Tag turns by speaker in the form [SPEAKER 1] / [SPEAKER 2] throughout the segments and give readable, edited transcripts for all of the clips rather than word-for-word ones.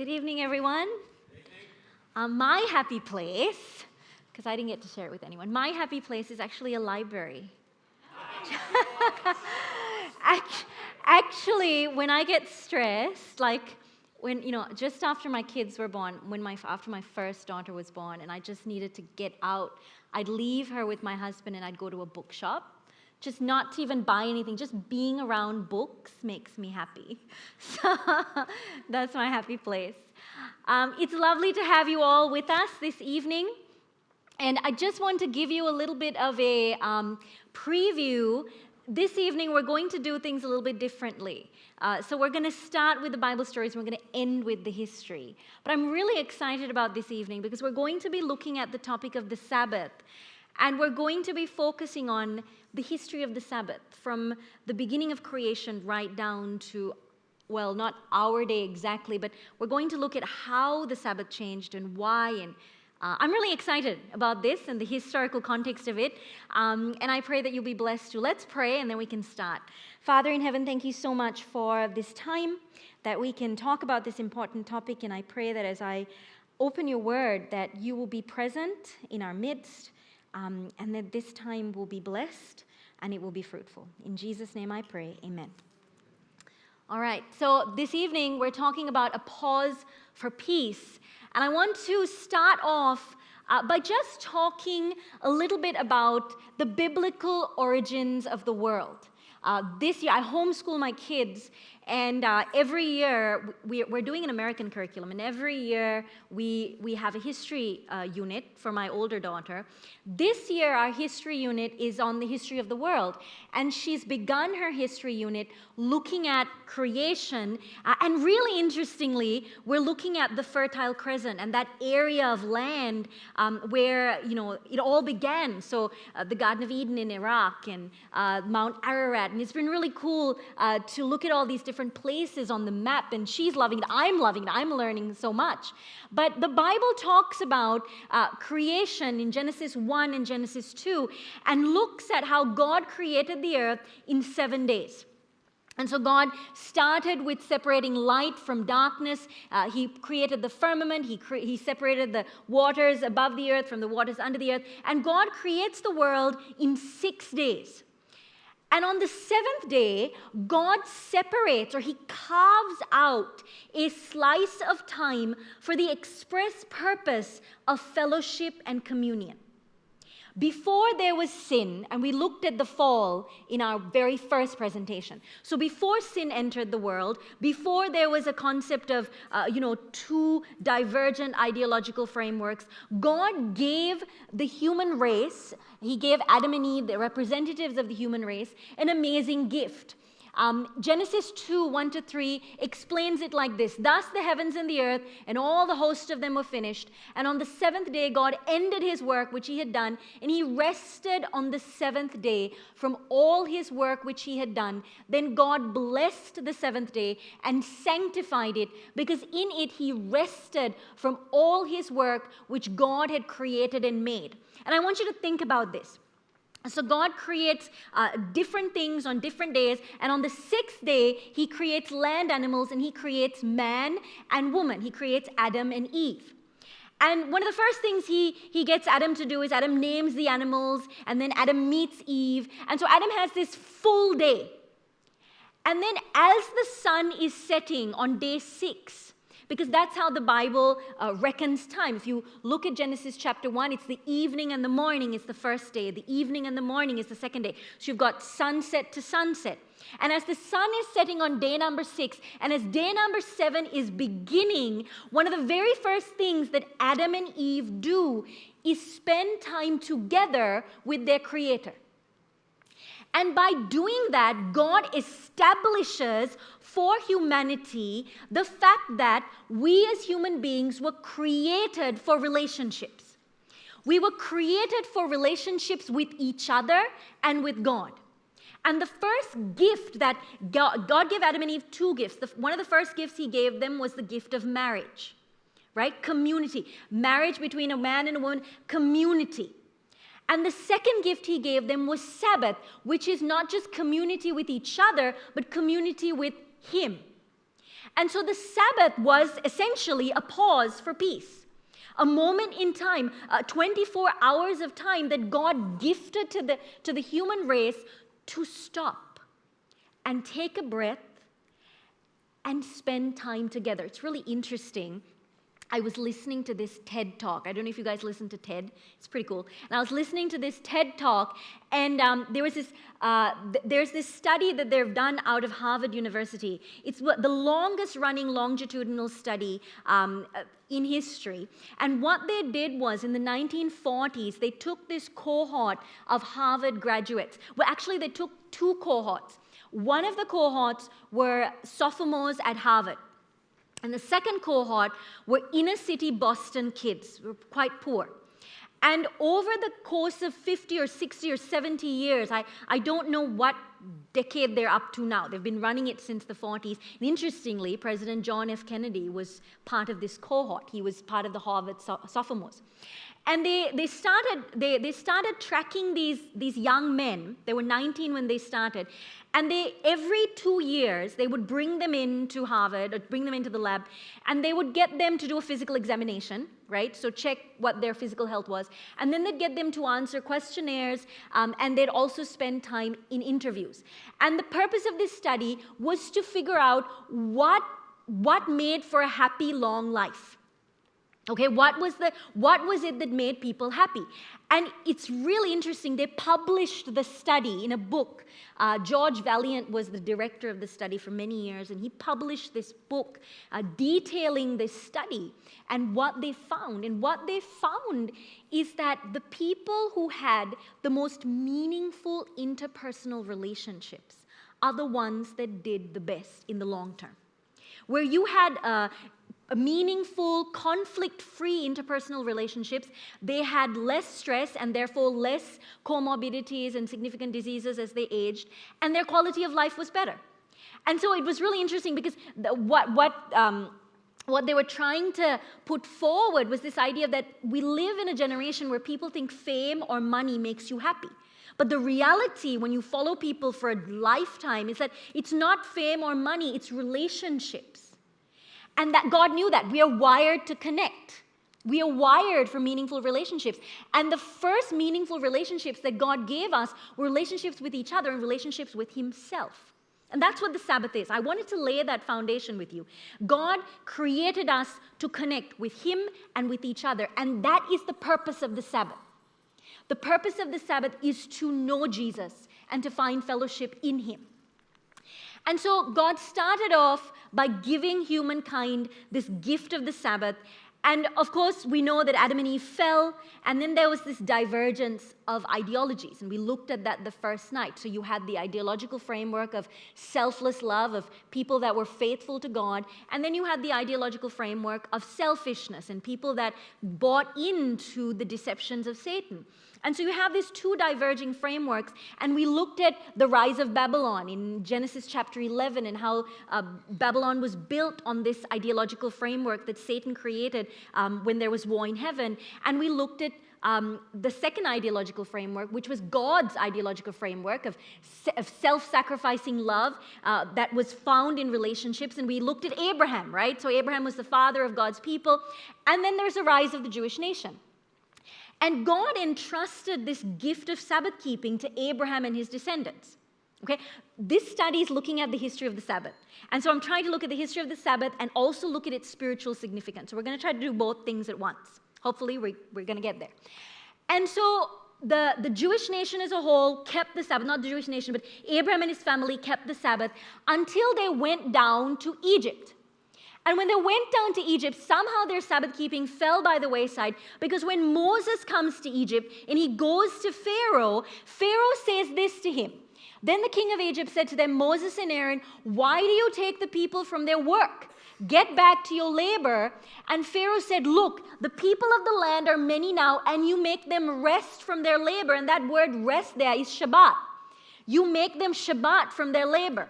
[SPEAKER 1] Good evening, everyone. My happy place, because I didn't get to share it with anyone, my happy place is actually a library. Actually, when I get stressed, like when, just after my kids were born, after my first daughter was born, and I just needed to get out, I'd leave her with my husband and I'd go to a bookshop. Just not to even buy anything, just being around books makes me happy. So that's my happy place. It's lovely to have you all with us this evening. And I just want to give you a little bit of a preview. This evening, we're going to do things a little bit differently. So we're going to start with the Bible stories, and we're going to end with the history. But I'm really excited about this evening because we're going to be looking at the topic of the Sabbath. And we're going to be focusing on the history of the Sabbath from the beginning of creation right down to, well, not our day exactly, but we're going to look at how the Sabbath changed and why. And I'm really excited about this and the historical context of it. And I pray that you'll be blessed too. Let's pray and then we can start. Father in heaven, thank you so much for this time that we can talk about this important topic. And I pray that as I open your word, that you will be present in our midst. And that this time will be blessed and it will be fruitful. In Jesus' name I pray, amen. All right, so this evening we're talking about a pause for peace. And I want to start off by just talking a little bit about the biblical origins of the world. This year, I homeschool my kids, and every year, we're doing an American curriculum, and every year we have a history unit for my older daughter. This year, our history unit is on the history of the world, and she's begun her history unit looking at creation, and really interestingly, we're looking at the Fertile Crescent and that area of land where, it all began. So the Garden of Eden in Iraq and Mount Ararat. And it's been really cool to look at all these different places on the map, and she's loving it. I'm loving it. I'm learning so much. But the Bible talks about creation in Genesis 1 and Genesis 2 and looks at how God created the earth in 7 days. And so God started with separating light from darkness. He created the firmament. He separated the waters above the earth from the waters under the earth. And God creates the world in 6 days. And on the seventh day, God separates, or he carves out a slice of time for the express purpose of fellowship and communion. Before there was sin, and we looked at the fall in our very first presentation. So before sin entered the world, before there was a concept of, two divergent ideological frameworks, God gave the human race, he gave Adam and Eve, the representatives of the human race, an amazing gift. Genesis 2, 1-3 explains it like this. Thus the heavens and the earth and all the host of them were finished. And on the seventh day, God ended his work which he had done, and he rested on the seventh day from all his work which he had done. Then God blessed the seventh day and sanctified it, because in it he rested from all his work which God had created and made. And I want you to think about this. So God creates different things on different days, and on the sixth day, he creates land animals, and he creates man and woman. He creates Adam and Eve. And one of the first things he gets Adam to do is Adam names the animals, and then Adam meets Eve. And so Adam has this full day. And then as the sun is setting on day 6, because that's how the Bible reckons time. If you look at Genesis chapter 1, it's the evening and the morning is the first day. The evening and the morning is the second day. So you've got sunset to sunset. And as the sun is setting on day number 6, and as day number 7 is beginning, one of the very first things that Adam and Eve do is spend time together with their Creator. And by doing that, God establishes for humanity the fact that we as human beings were created for relationships. We were created for relationships with each other and with God. And the first gift that God gave Adam and Eve 2 gifts. One of the first gifts he gave them was the gift of marriage, right? Community. Marriage between a man and a woman, community. And the second gift he gave them was Sabbath, which is not just community with each other, but community with him. And so the Sabbath was essentially a pause for peace, a moment in time, 24 hours of time that God gifted to the human race to stop and take a breath and spend time together. It's really interesting. I was listening to this TED Talk. I don't know if you guys listen to TED. It's pretty cool. And I was listening to this TED Talk, and there's this study that they've done out of Harvard University. It's the longest-running longitudinal study in history. And what they did was, in the 1940s, they took this cohort of Harvard graduates. Well, actually, they took two cohorts. One of the cohorts were sophomores at Harvard. And the second cohort were inner-city Boston kids, who were quite poor. And over the course of 50 or 60 or 70 years, I don't know what decade they're up to now. They've been running it since the 40s. And interestingly, President John F. Kennedy was part of this cohort. He was part of the Harvard sophomores. And they started tracking these young men. They were 19 when they started. And every 2 years, they would bring them into Harvard, or bring them into the lab, and they would get them to do a physical examination, right? So check what their physical health was. And then they'd get them to answer questionnaires, and they'd also spend time in interviews. And the purpose of this study was to figure out what made for a happy, long life. Okay, what was it that made people happy? And it's really interesting. They published the study in a book. George Valiant was the director of the study for many years, and he published this book detailing this study and what they found. And what they found is that the people who had the most meaningful interpersonal relationships are the ones that did the best in the long term. Where you had a meaningful, conflict-free interpersonal relationships, they had less stress and therefore less comorbidities and significant diseases as they aged, and their quality of life was better. And so it was really interesting because what they were trying to put forward was this idea that we live in a generation where people think fame or money makes you happy. But the reality, when you follow people for a lifetime, is that it's not fame or money, it's relationships. And that God knew that. We are wired to connect. We are wired for meaningful relationships. And the first meaningful relationships that God gave us were relationships with each other and relationships with Himself. And that's what the Sabbath is. I wanted to lay that foundation with you. God created us to connect with Him and with each other. And that is the purpose of the Sabbath. The purpose of the Sabbath is to know Jesus and to find fellowship in Him. And so God started off by giving humankind this gift of the Sabbath. And of course, we know that Adam and Eve fell, and then there was this divergence of ideologies. And we looked at that the first night. So you had the ideological framework of selfless love, of people that were faithful to God. And then you had the ideological framework of selfishness and people that bought into the deceptions of Satan. And so you have these two diverging frameworks, and we looked at the rise of Babylon in Genesis chapter 11 and how Babylon was built on this ideological framework that Satan created when there was war in heaven. And we looked at the second ideological framework, which was God's ideological framework of self-sacrificing love that was found in relationships. And we looked at Abraham, right? So Abraham was the father of God's people. And then there's a rise of the Jewish nation. And God entrusted this gift of Sabbath keeping to Abraham and his descendants. Okay? This study is looking at the history of the Sabbath. And so I'm trying to look at the history of the Sabbath and also look at its spiritual significance. So we're going to try to do both things at once. Hopefully we're going to get there. And so the Jewish nation as a whole kept the Sabbath, not the Jewish nation, but Abraham and his family kept the Sabbath until they went down to Egypt. And when they went down to Egypt, somehow their Sabbath keeping fell by the wayside, because when Moses comes to Egypt and he goes to Pharaoh, Pharaoh says this to him. Then the king of Egypt said to them, Moses and Aaron, why do you take the people from their work? Get back to your labor. And Pharaoh said, look, the people of the land are many now, and you make them rest from their labor. And that word rest there is Shabbat. You make them Shabbat from their labor.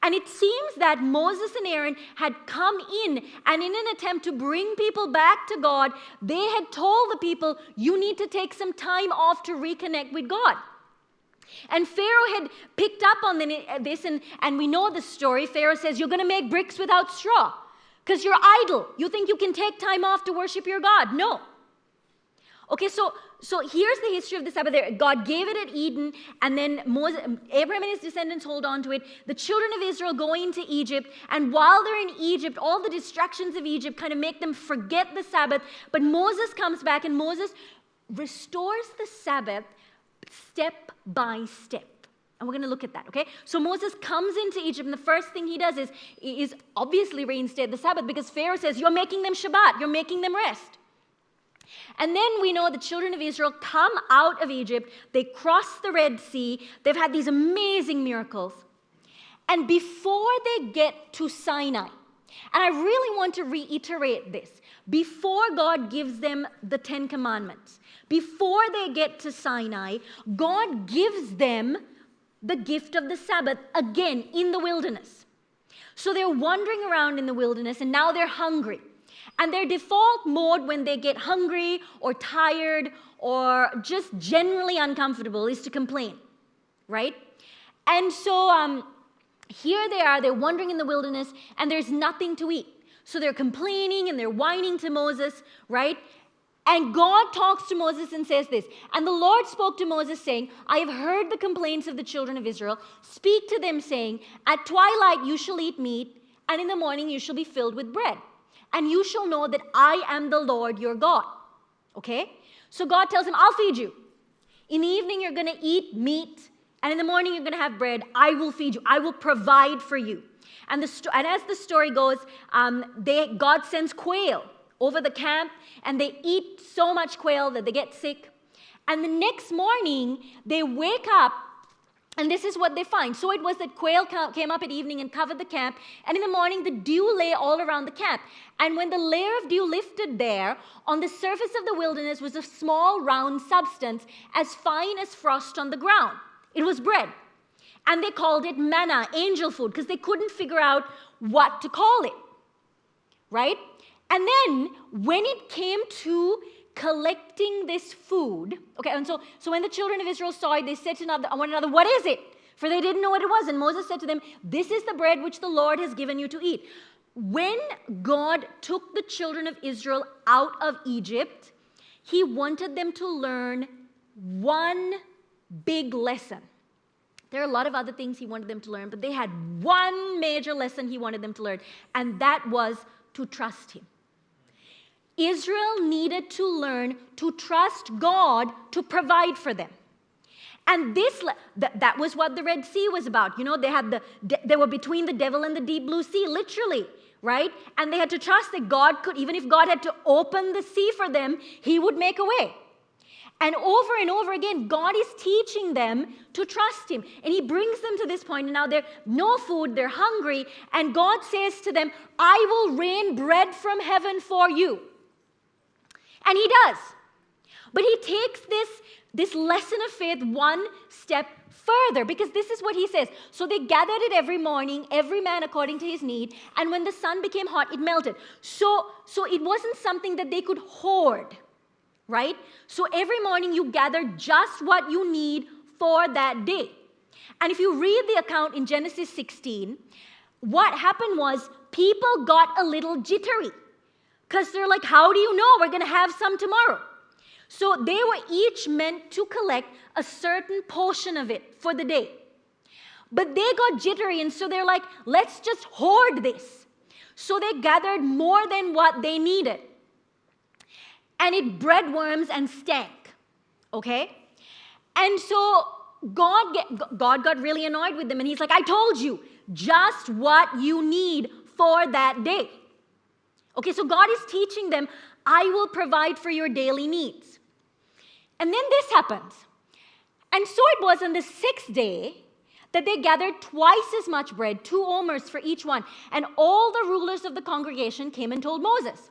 [SPEAKER 1] And it seems that Moses and Aaron had come in, and in an attempt to bring people back to God, they had told the people, you need to take some time off to reconnect with God. And Pharaoh had picked up on this, and we know the story. Pharaoh says, you're going to make bricks without straw because you're idle. You think you can take time off to worship your God? No. Okay, so here's the history of the Sabbath. God gave it at Eden, and then Abraham and his descendants hold on to it. The children of Israel go into Egypt, and while they're in Egypt, all the distractions of Egypt kind of make them forget the Sabbath. But Moses comes back, and Moses restores the Sabbath step by step. And we're going to look at that, okay? So Moses comes into Egypt, and the first thing he does is obviously reinstate the Sabbath, because Pharaoh says, you're making them Shabbat, you're making them rest. And then we know the children of Israel come out of Egypt, they cross the Red Sea, they've had these amazing miracles. And before they get to Sinai, and I really want to reiterate this, before God gives them the 10 Commandments, before they get to Sinai, God gives them the gift of the Sabbath again in the wilderness. So they're wandering around in the wilderness, and now they're hungry. And their default mode when they get hungry or tired or just generally uncomfortable is to complain, right? And so here they are, they're wandering in the wilderness, and there's nothing to eat. So they're complaining and they're whining to Moses, right? And God talks to Moses and says this, and the Lord spoke to Moses saying, I have heard the complaints of the children of Israel. Speak to them saying, at twilight you shall eat meat, and in the morning you shall be filled with bread. And you shall know that I am the Lord your God. Okay? So God tells him, I'll feed you. In the evening you're going to eat meat, and in the morning you're going to have bread. I will feed you. I will provide for you. And as the story goes, God sends quail over the camp, and they eat so much quail that they get sick. And the next morning, they wake up, and this is what they find. So it was that quail came up at evening and covered the camp, and in the morning, the dew lay all around the camp. And when the layer of dew lifted there, on the surface of the wilderness was a small round substance as fine as frost on the ground. It was bread. And they called it manna, angel food, because they couldn't figure out what to call it, right? And then when it came to collecting this food, okay, and so when the children of Israel saw it, they said to one another, what is it? For they didn't know what it was. And Moses said to them, this is the bread which the Lord has given you to eat. When God took the children of Israel out of Egypt, he wanted them to learn one big lesson. There are a lot of other things he wanted them to learn, but they had one major lesson he wanted them to learn, and that was to trust him. Israel needed to learn to trust God to provide for them. And that was what the Red Sea was about. You know, they were between the devil and the deep blue sea, literally, right? And they had to trust that God could, even if God had to open the sea for them, he would make a way. And over again, God is teaching them to trust him. And he brings them to this point, and now they're no food, they're hungry, and God says to them, I will rain bread from heaven for you. And he does. But he takes this lesson of faith one step further, because this is what he says. So they gathered it every morning, every man according to his need, and when the sun became hot, it melted. So it wasn't something that they could hoard, right? So every morning you gather just what you need for that day. And if you read the account in Genesis 16, what happened was people got a little jittery. Because they're like, how do you know we're going to have some tomorrow? So they were each meant to collect a certain portion of it for the day. But they got jittery, and so they're like, let's just hoard this. So they gathered more than what they needed. And it bred worms and stank, okay? And so God got really annoyed with them, and he's like, I told you, just what you need for that day. Okay, so God is teaching them, I will provide for your daily needs. And then this happens. And so it was on the 6th day that they gathered twice as much bread, 2 omers for each one. And all the rulers of the congregation came and told Moses.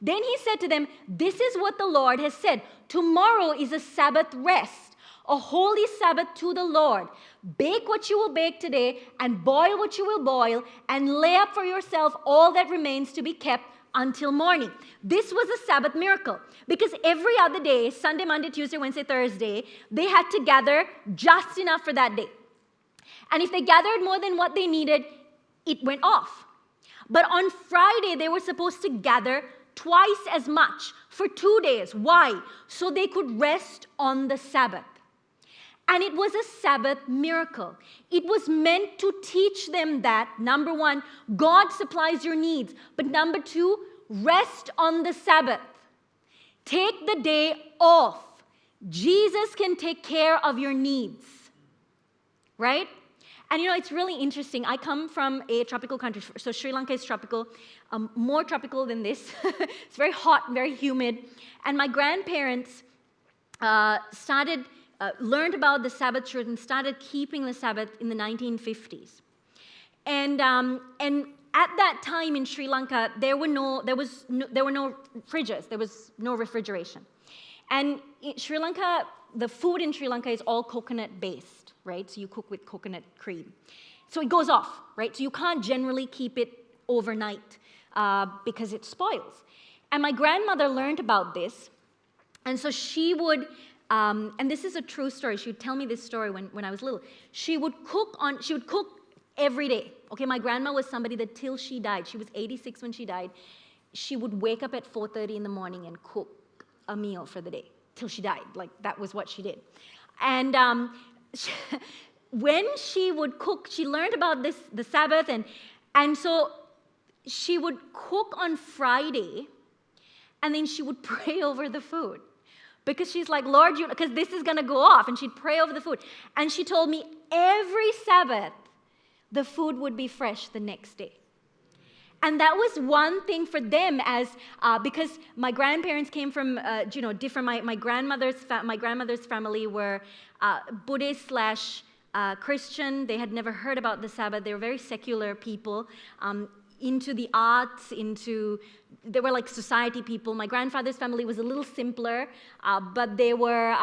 [SPEAKER 1] Then he said to them, this is what the Lord has said. Tomorrow is a Sabbath rest, a holy Sabbath to the Lord. Bake what you will bake today, and boil what you will boil, and lay up for yourself all that remains to be kept until morning. This was a Sabbath miracle because every other day, Sunday, Monday, Tuesday, Wednesday, Thursday, they had to gather just enough for that day. And if they gathered more than what they needed, it went off. But on Friday, they were supposed to gather twice as much for 2 days. Why? So they could rest on the Sabbath. And it was a Sabbath miracle. It was meant to teach them that, number one, God supplies your needs. But number two, rest on the Sabbath. Take the day off. Jesus can take care of your needs. Right? And it's really interesting. I come from a tropical country. So Sri Lanka is tropical, more tropical than this. It's very hot, very humid. And my grandparents learned about the Sabbath truth and started keeping the Sabbath in the 1950s. And at that time in Sri Lanka, there were no fridges. There was no refrigeration. And in Sri Lanka, the food in Sri Lanka is all coconut-based, right? So you cook with coconut cream. So it goes off, right? So you can't generally keep it overnight because it spoils. And my grandmother learned about this, and so she would, and this is a true story. She would tell me this story when I was little. She would cook every day. Okay, my grandma was somebody that till she died, she was 86 when she died, she would wake up at 4:30 in the morning and cook a meal for the day till she died. Like, that was what she did. And when she would cook, she learned about the Sabbath, and so she would cook on Friday, and then she would pray over the food. Because she's like, Lord, because this is going to go off, and she'd pray over the food. And she told me every Sabbath, the food would be fresh the next day. And that was one thing for them, because my grandparents came from, different. My grandmother's family were Buddhist / Christian. They had never heard about the Sabbath. They were very secular people, into the arts, they were like society people. My grandfather's family was a little simpler, but they were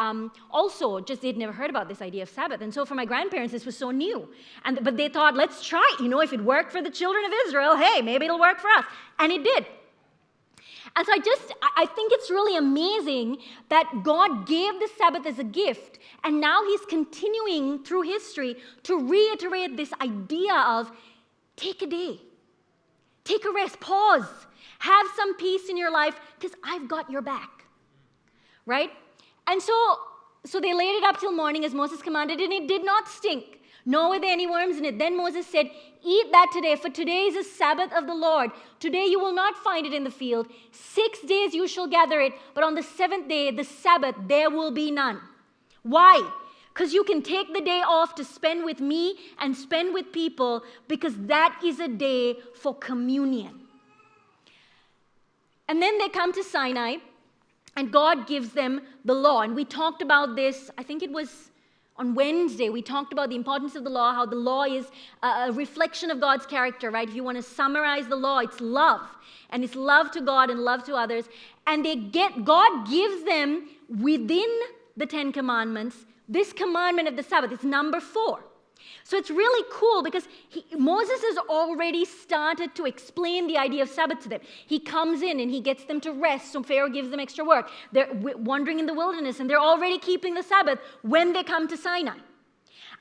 [SPEAKER 1] also they'd never heard about this idea of Sabbath. And so for my grandparents, this was so new. But they thought, let's try it. If it worked for the children of Israel, hey, maybe it'll work for us. And it did. And so I think it's really amazing that God gave the Sabbath as a gift, and now He's continuing through history to reiterate this idea of take a day. Take a rest, pause, have some peace in your life, because I've got your back, right? And so they laid it up till morning as Moses commanded, and it did not stink, nor were there any worms in it. Then Moses said, eat that today, for today is the Sabbath of the Lord. Today you will not find it in the field. 6 days you shall gather it, but on the 7th day, the Sabbath, there will be none. Why? Because you can take the day off to spend with me and spend with people, because that is a day for communion. And then they come to Sinai, and God gives them the law. And we talked about this, I think it was on Wednesday, we talked about the importance of the law, how the law is a reflection of God's character, right? If you want to summarize the law, it's love. And it's love to God and love to others. And God gives them within the 10 Commandments this commandment of the Sabbath. It's number 4. So it's really cool because Moses has already started to explain the idea of Sabbath to them. He comes in and he gets them to rest, so Pharaoh gives them extra work. They're wandering in the wilderness, and they're already keeping the Sabbath when they come to Sinai.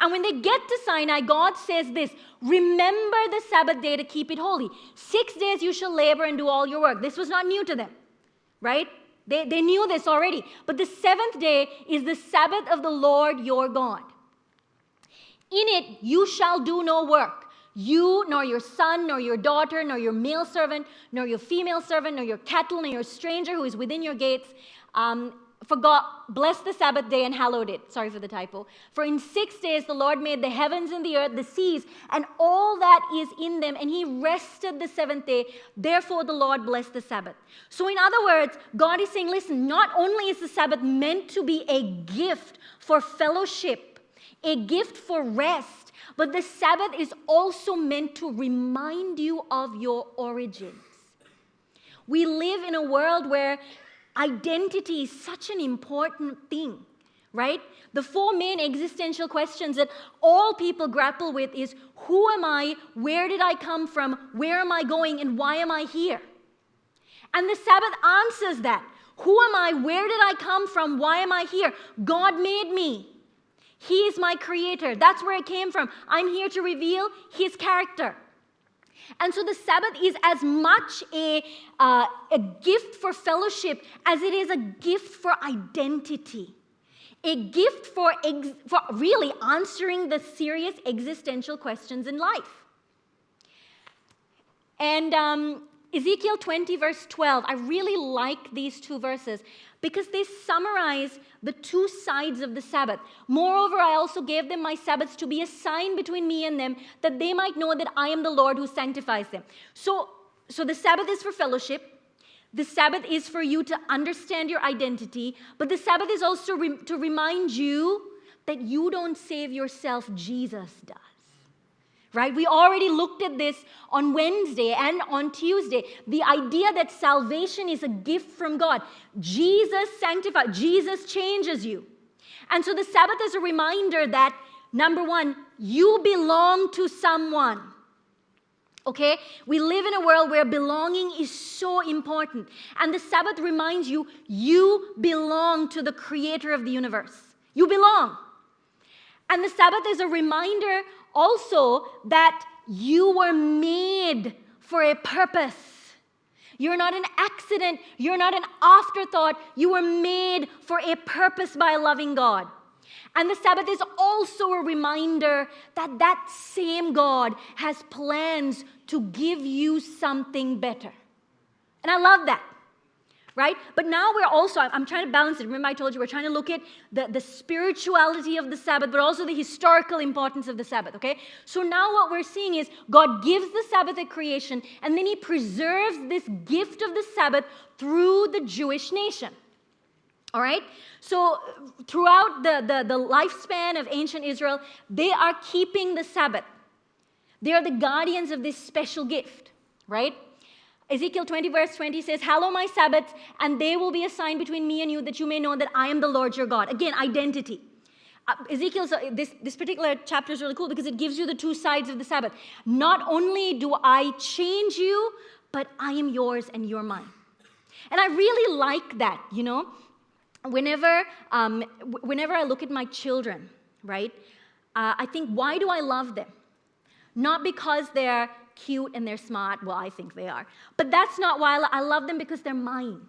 [SPEAKER 1] And when they get to Sinai, God says this, remember the Sabbath day to keep it holy. 6 days you shall labor and do all your work. This was not new to them, right? They knew this already. But the 7th day is the Sabbath of the Lord your God. In it you shall do no work. You, nor your son, nor your daughter, nor your male servant, nor your female servant, nor your cattle, nor your stranger who is within your gates. For God blessed the Sabbath day and hallowed it. Sorry for the typo. For in 6 days the Lord made the heavens and the earth, the seas, and all that is in them, and He rested the 7th day. Therefore the Lord blessed the Sabbath. So in other words, God is saying, listen, not only is the Sabbath meant to be a gift for fellowship, a gift for rest, but the Sabbath is also meant to remind you of your origins. We live in a world where identity is such an important thing, right? The 4 main existential questions that all people grapple with is, who am I? Where did I come from? Where am I going? And why am I here? And the Sabbath answers that. Who am I? Where did I come from? Why am I here? God made me. He is my creator. That's where I came from. I'm here to reveal his character. And so the Sabbath is as much a gift for fellowship as it is a gift for identity. A gift for really answering the serious existential questions in life. And Ezekiel 20 verse 12, I really like these two verses because they summarize the two sides of the Sabbath. Moreover, I also gave them my Sabbaths to be a sign between me and them, that they might know that I am the Lord who sanctifies them. So the Sabbath is for fellowship. The Sabbath is for you to understand your identity. But the Sabbath is also to remind you that you don't save yourself, Jesus does. Right? We already looked at this on Wednesday and on Tuesday. The idea that salvation is a gift from God. Jesus sanctifies, Jesus changes you. And so the Sabbath is a reminder that, number one, you belong to someone. Okay? We live in a world where belonging is so important. And the Sabbath reminds you, you belong to the creator of the universe. You belong. And the Sabbath is a reminder also that you were made for a purpose. You're not an accident. You're not an afterthought. You were made for a purpose by a loving God. And the Sabbath is also a reminder that that same God has plans to give you something better. And I love that. Right? But now we're also, I'm trying to balance it. Remember I told you we're trying to look at the spirituality of the Sabbath, but also the historical importance of the Sabbath, okay? So now what we're seeing is God gives the Sabbath at creation, and then he preserves this gift of the Sabbath through the Jewish nation. All right? So throughout the lifespan of ancient Israel, they are keeping the Sabbath. They are the guardians of this special gift, right? Ezekiel 20 verse 20 says, hallow my Sabbaths, and they will be a sign between me and you, that you may know that I am the Lord your God. Again, identity. Ezekiel's, this particular chapter is really cool because it gives you the two sides of the Sabbath. Not only do I change you, but I am yours and you're mine. And I really like that, you know. Whenever I look at my children, right, I think, why do I love them? Not because they're cute and they're smart. Well, I think they are. But that's not why I love them, because they're mine.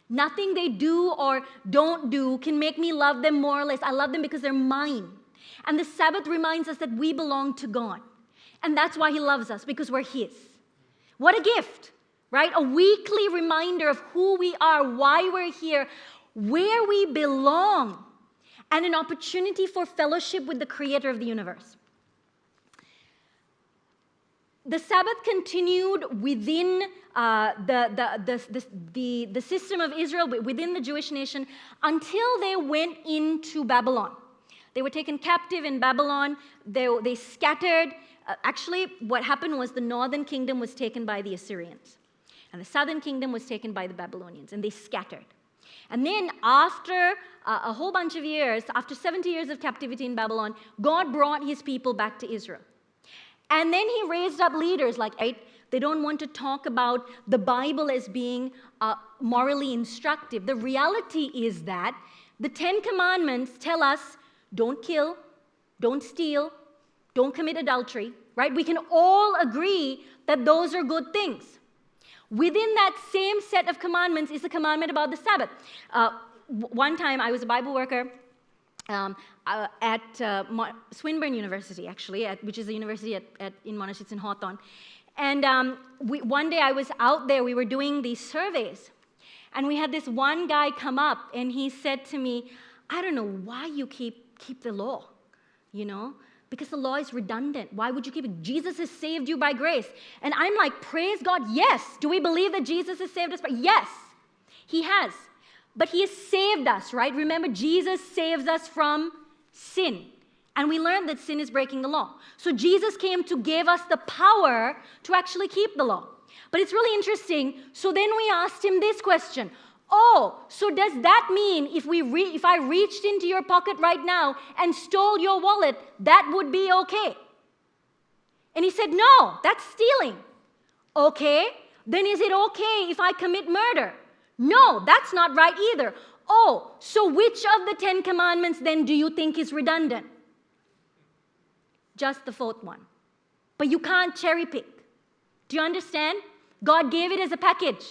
[SPEAKER 1] Nothing they do or don't do can make me love them more or less. I love them because they're mine. And the Sabbath reminds us that we belong to God. And that's why he loves us, because we're his. What a gift, right? A weekly reminder of who we are, why we're here, where we belong, and an opportunity for fellowship with the creator of the universe. The Sabbath continued within the system of Israel, within the Jewish nation, until they went into Babylon. They were taken captive in Babylon. They scattered. Actually, what happened was the northern kingdom was taken by the Assyrians, and the southern kingdom was taken by the Babylonians, and they scattered. And then after a whole bunch of years, after 70 years of captivity in Babylon, God brought his people back to Israel. And then he raised up leaders like, right, they don't want to talk about the Bible as being morally instructive. The reality is that the 10 Commandments tell us, don't kill, don't steal, don't commit adultery, right? We can all agree that those are good things. Within that same set of commandments is the commandment about the Sabbath. One time I was a Bible worker at Swinburne University, actually, which is a university in Monash. It's in Hawthorne. And one day I was out there, we were doing these surveys, and we had this one guy come up, and he said to me, I don't know why you keep the law, you know, because the law is redundant. Why would you keep it? Jesus has saved you by grace. And I'm like, praise God, yes. Do we believe that Jesus has saved us? Yes, he has. But he has saved us, right? Remember, Jesus saves us from sin. And we learned that sin is breaking the law. So Jesus came to give us the power to actually keep the law. But it's really interesting. So then we asked him this question. Oh, so does that mean if I reached into your pocket right now and stole your wallet, that would be okay? And he said, no, that's stealing. Okay, then is it okay if I commit murder? No, that's not right either. Oh, so which of the 10 commandments then do you think is redundant? Just the fourth one. But you can't cherry pick. Do you understand? God gave it as a package.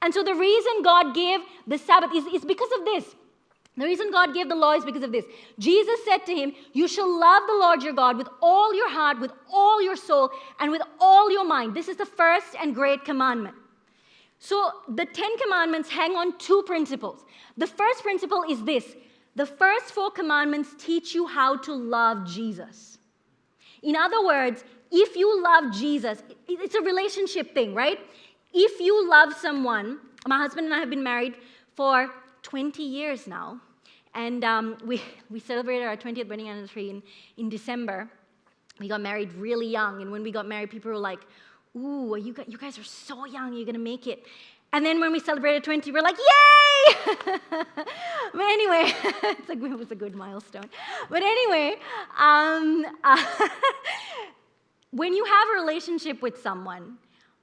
[SPEAKER 1] And so the reason God gave the Sabbath is because of this. The reason God gave the law is because of this. Jesus said to him, you shall love the Lord your God with all your heart, with all your soul, and with all your mind. This is the first and great commandment. So the 10 commandments hang on two principles. The first principle is this. The first 4 commandments teach you how to love Jesus. In other words, if you love Jesus, it's a relationship thing, right? If you love someone, my husband and I have been married for 20 years now, and we celebrated our 20th wedding anniversary in December. We got married really young, and when we got married, people were like, ooh, you guys are so young, you're going to make it. And then when we celebrated 20, we're like, yay! But anyway, it was a good milestone. But anyway, when you have a relationship with someone,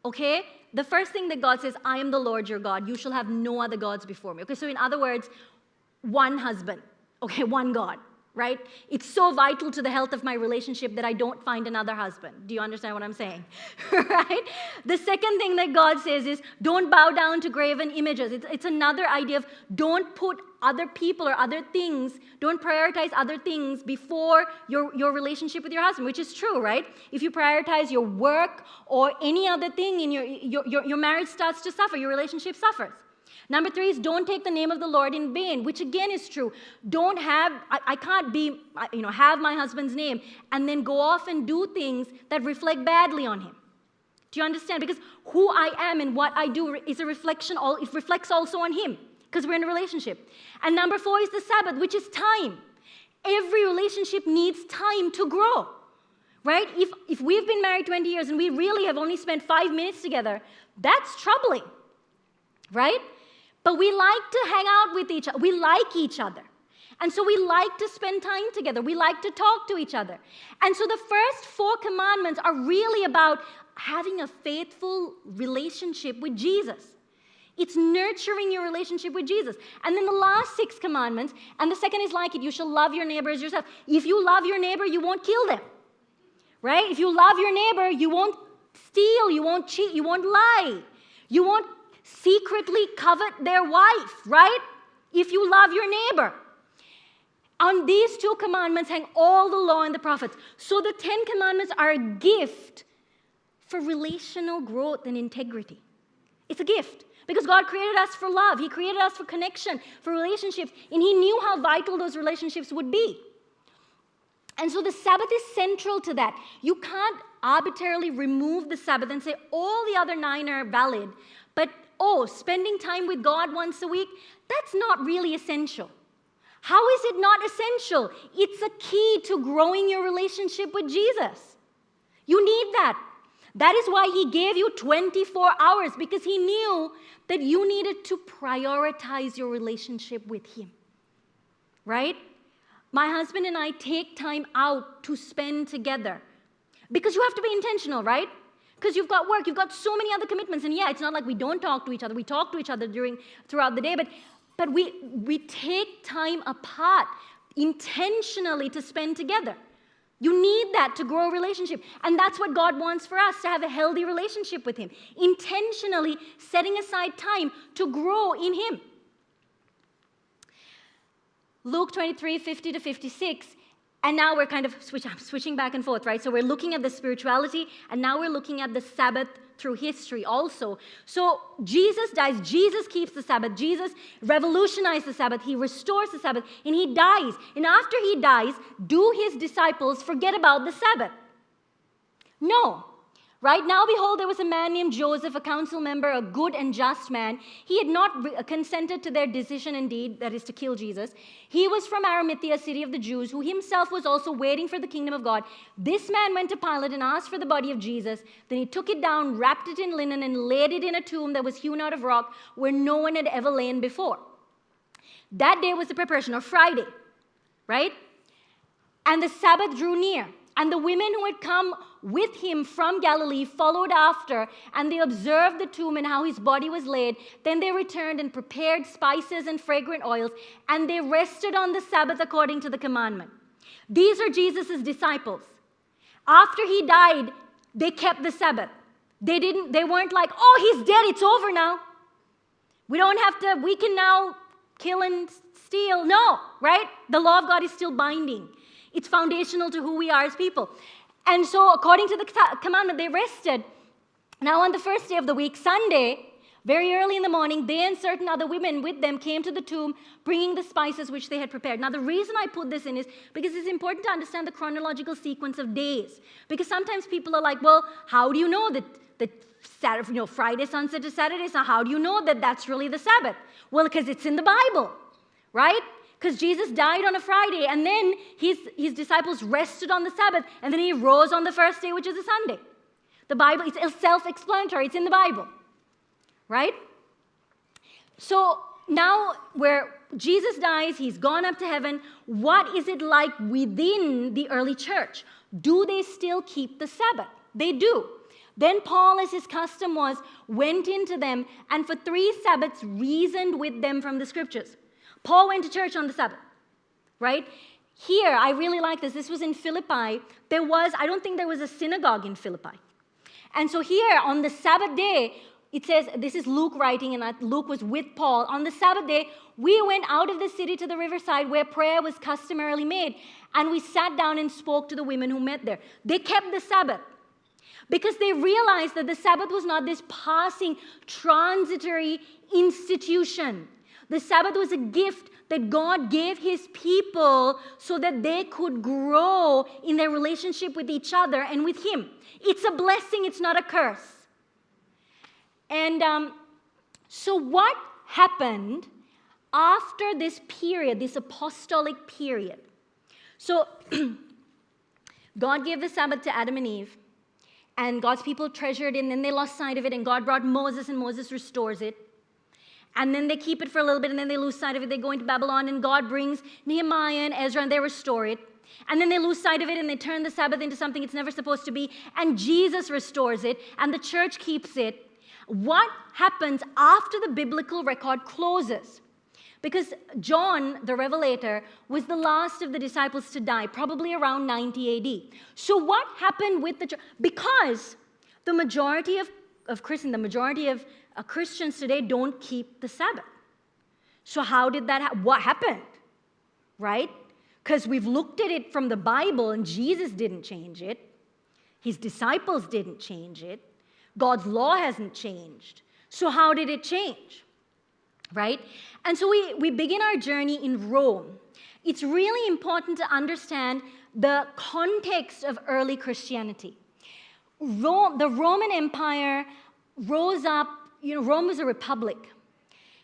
[SPEAKER 1] okay, the first thing that God says, I am the Lord your God. You shall have no other gods before me. Okay, so in other words, one husband, okay, one God, right? It's so vital to the health of my relationship that I don't find another husband. Do you understand what I'm saying? Right? The second thing that God says is, don't bow down to graven images. It's another idea of don't put other people or other things, don't prioritize other things before your relationship with your husband, which is true, right? If you prioritize your work or any other thing in your marriage starts to suffer, your relationship suffers. Number 3 is don't take the name of the Lord in vain, which again is true. I can't have my husband's name and then go off and do things that reflect badly on him. Do you understand? Because who I am and what I do is a reflection, it reflects also on him because we're in a relationship. And number 4 is the Sabbath, which is time. Every relationship needs time to grow, right? If we've been married 20 years and we really have only spent 5 minutes together, that's troubling, right? But we like to hang out with each other. We like each other. And so we like to spend time together. We like to talk to each other. And so the first 4 commandments are really about having a faithful relationship with Jesus. It's nurturing your relationship with Jesus. And then the last 6 commandments, and the second is like it, you shall love your neighbor as yourself. If you love your neighbor, you won't kill them, right? If you love your neighbor, you won't steal, you won't cheat, you won't lie. You won't secretly covet their wife, right? If you love your neighbor. On these 2 commandments hang all the law and the prophets. So the 10 commandments are a gift for relational growth and integrity. It's a gift because God created us for love. He created us for connection, for relationships, and He knew how vital those relationships would be. And so the Sabbath is central to that. You can't arbitrarily remove the Sabbath and say all the other 9 are valid, but spending time with God once a week, that's not really essential. How is it not essential? It's a key to growing your relationship with Jesus. You need that. That is why He gave you 24 hours, because He knew that you needed to prioritize your relationship with Him. Right? My husband and I take time out to spend together because you have to be intentional, right? Because you've got work, you've got so many other commitments, and yeah, it's not like we don't talk to each other. We talk to each other throughout the day, but we take time apart intentionally to spend together. You need that to grow a relationship, and that's what God wants for us, to have a healthy relationship with Him, intentionally setting aside time to grow in Him. Luke 23, 50 to 56. And now we're kind of switching back and forth, right? So we're looking at the spirituality, and now we're looking at the Sabbath through history also. So Jesus dies. Jesus keeps the Sabbath. Jesus revolutionized the Sabbath. He restores the Sabbath, and He dies. And after He dies, do His disciples forget about the Sabbath? No. Right now, behold, there was a man named Joseph, a council member, a good and just man. He had not consented to their decision indeed, that is to kill Jesus. He was from Arimathea, a city of the Jews, who himself was also waiting for the kingdom of God. This man went to Pilate and asked for the body of Jesus. Then he took it down, wrapped it in linen, and laid it in a tomb that was hewn out of rock where no one had ever lain before. That day was the preparation, or Friday, right? And the Sabbath drew near. And the women who had come with him from Galilee followed after, and they observed the tomb and how his body was laid. Then they returned and prepared spices and fragrant oils, and they rested on the Sabbath according to the commandment. These are Jesus' disciples. After he died, they kept the Sabbath. They weren't like, oh, he's dead, it's over now. We can now kill and steal. No, right? The law of God is still binding. It's foundational to who we are as people. And so according to the commandment, they rested. Now on the first day of the week, Sunday, very early in the morning, they and certain other women with them came to the tomb, bringing the spices which they had prepared. Now the reason I put this in is because it's important to understand the chronological sequence of days. Because sometimes people are like, well, how do you know that Saturday, Friday sunset to Saturday sunset? How do you know that that's really the Sabbath? Well, because it's in the Bible, right? Because Jesus died on a Friday, and then his disciples rested on the Sabbath, and then he rose on the first day, which is a Sunday. The Bible, it's self-explanatory. It's in the Bible, right? So now where Jesus dies, he's gone up to heaven. What is it like within the early church? Do they still keep the Sabbath? They do. Then Paul, as his custom was, went into them, and for 3 Sabbaths reasoned with them from the Scriptures. Paul went to church on the Sabbath, right? Here, I really like this. This was in Philippi. I don't think there was a synagogue in Philippi. And so here, on the Sabbath day, it says, this is Luke writing, and Luke was with Paul. On the Sabbath day, we went out of the city to the riverside where prayer was customarily made, and we sat down and spoke to the women who met there. They kept the Sabbath because they realized that the Sabbath was not this passing, transitory institution. The Sabbath was a gift that God gave his people so that they could grow in their relationship with each other and with him. It's a blessing, it's not a curse. And so what happened after this period, this apostolic period? So God gave the Sabbath to Adam and Eve, and God's people treasured it, and then they lost sight of it, and God brought Moses, and Moses restores it. And then they keep it for a little bit, and then they lose sight of it. They go into Babylon, and God brings Nehemiah and Ezra, and they restore it. And then they lose sight of it, and they turn the Sabbath into something it's never supposed to be. And Jesus restores it, and the church keeps it. What happens after the biblical record closes? Because John, the Revelator, was the last of the disciples to die, probably around 90 AD. So what happened with the church? Because the majority of Christians today don't keep the Sabbath. So how did that happen? What happened? Right? Because we've looked at it from the Bible, and Jesus didn't change it. His disciples didn't change it. God's law hasn't changed. So how did it change? Right? And so we begin our journey in Rome. It's really important to understand the context of early Christianity. The Roman Empire rose up. Rome was a republic.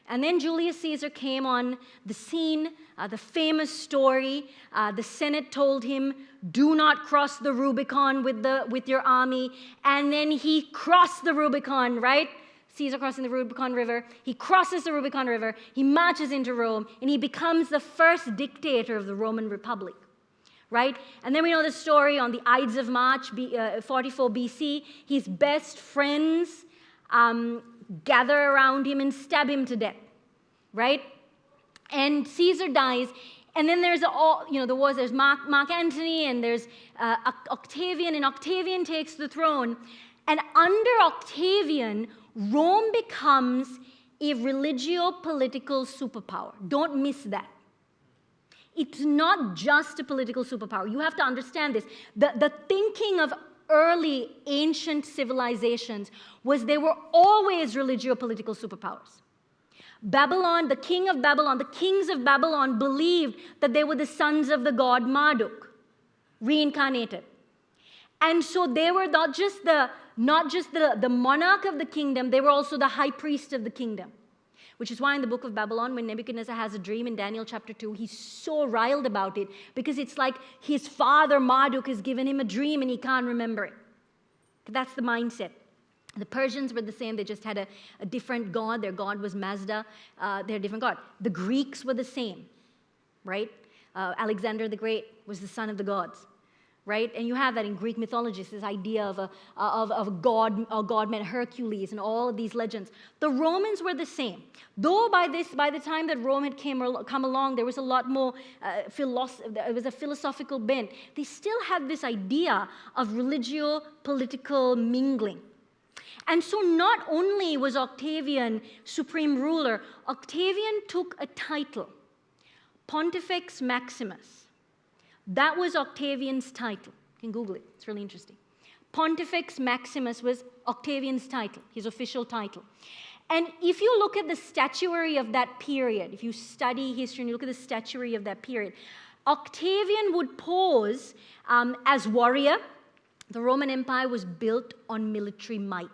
[SPEAKER 1] And then Julius Caesar came on the scene, the famous story. The Senate told him, do not cross the Rubicon with your army. And then he crossed the Rubicon, right? Caesar crossing the Rubicon River. He crosses the Rubicon River. He marches into Rome, and he becomes the first dictator of the Roman Republic, right? And then we know the story on the Ides of March, 44 BC. His best friends gather around him and stab him to death, right? And Caesar dies, and then there's there's Mark Antony, and there's Octavian, and Octavian takes the throne. And under Octavian, Rome becomes a religio-political superpower. Don't miss that. It's not just a political superpower. You have to understand this. The thinking of early ancient civilizations was they were always religio-political superpowers. Babylon, the king of Babylon, the kings of Babylon believed that they were the sons of the god Marduk, reincarnated. And so they were not just the monarch of the kingdom, they were also the high priest of the kingdom. Which is why in the book of Babylon, when Nebuchadnezzar has a dream in Daniel chapter 2, he's so riled about it because it's like his father Marduk has given him a dream and he can't remember it. That's the mindset. The Persians were the same. They just had a different god. Their god was Mazda. They're a different god. The Greeks were the same, right? Alexander the Great was the son of the gods. right? And you have that in Greek mythology, this idea of a god meant Hercules and all of these legends. The Romans were the same. Though by the time that Rome had come along, there was a lot more there was a philosophical bent. They still had this idea of religio-political mingling. And so not only was Octavian supreme ruler, Octavian took a title, Pontifex Maximus. That was Octavian's title. You can Google it. It's really interesting. Pontifex Maximus was Octavian's title, his official title. And if you look at the statuary of that period, if you study history and you look at the statuary of that period, Octavian would pose as warrior. The Roman Empire was built on military might.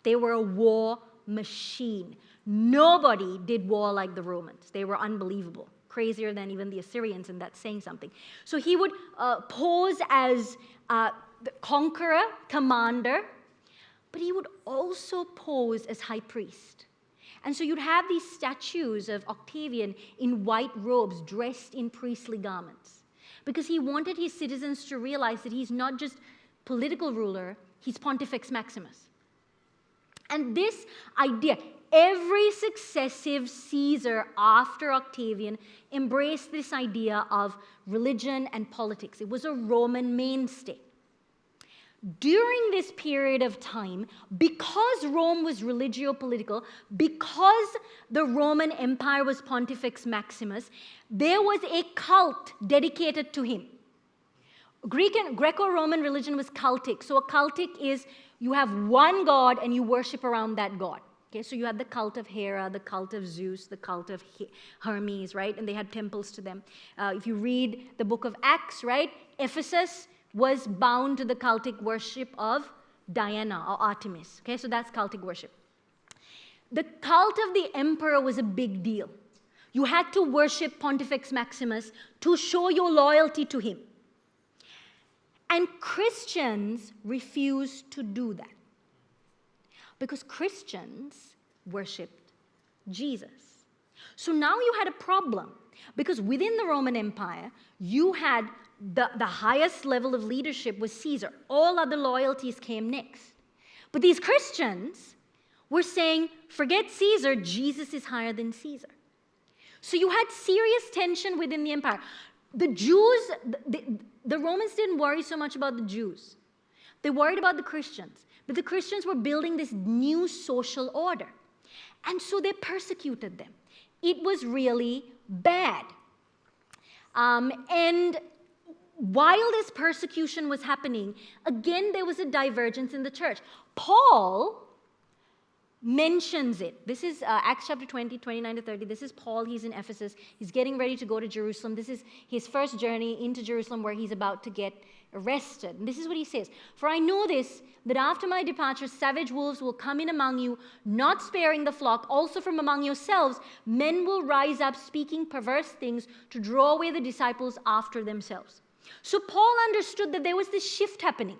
[SPEAKER 1] They were a war machine. Nobody did war like the Romans. They were unbelievable. Crazier than even the Assyrians, and that's saying something. So he would pose as the conqueror, commander, but he would also pose as high priest. And so you'd have these statues of Octavian in white robes, dressed in priestly garments, because he wanted his citizens to realize that he's not just political ruler, he's Pontifex Maximus. And this idea, every successive Caesar after Octavian embraced this idea of religion and politics. It was a Roman mainstay. During this period of time, because Rome was religio-political, because the Roman Empire was Pontifex Maximus, there was a cult dedicated to him. Greek and Greco-Roman religion was cultic. So a cultic is you have one god and you worship around that god. Okay, so you had the cult of Hera, the cult of Zeus, the cult of Hermes, right? And they had temples to them. If you read the book of Acts, right? Ephesus was bound to the cultic worship of Diana or Artemis. Okay, so that's cultic worship. The cult of the emperor was a big deal. You had to worship Pontifex Maximus to show your loyalty to him. And Christians refused to do that, because Christians worshipped Jesus. So now you had a problem, because within the Roman Empire, you had the highest level of leadership was Caesar. All other loyalties came next. But these Christians were saying, forget Caesar, Jesus is higher than Caesar. So you had serious tension within the empire. The Jews, the Romans didn't worry so much about the Jews. They worried about the Christians. But the Christians were building this new social order. And so they persecuted them. It was really bad. And while this persecution was happening, again, there was a divergence in the church. Paul mentions it. This is Acts chapter 20, 29 to 30. This is Paul. He's in Ephesus. He's getting ready to go to Jerusalem. This is his first journey into Jerusalem, where he's about to get arrested. And this is what he says. For I know this, that after my departure, savage wolves will come in among you, not sparing the flock. Also from among yourselves, men will rise up speaking perverse things to draw away the disciples after themselves. So Paul understood that there was this shift happening.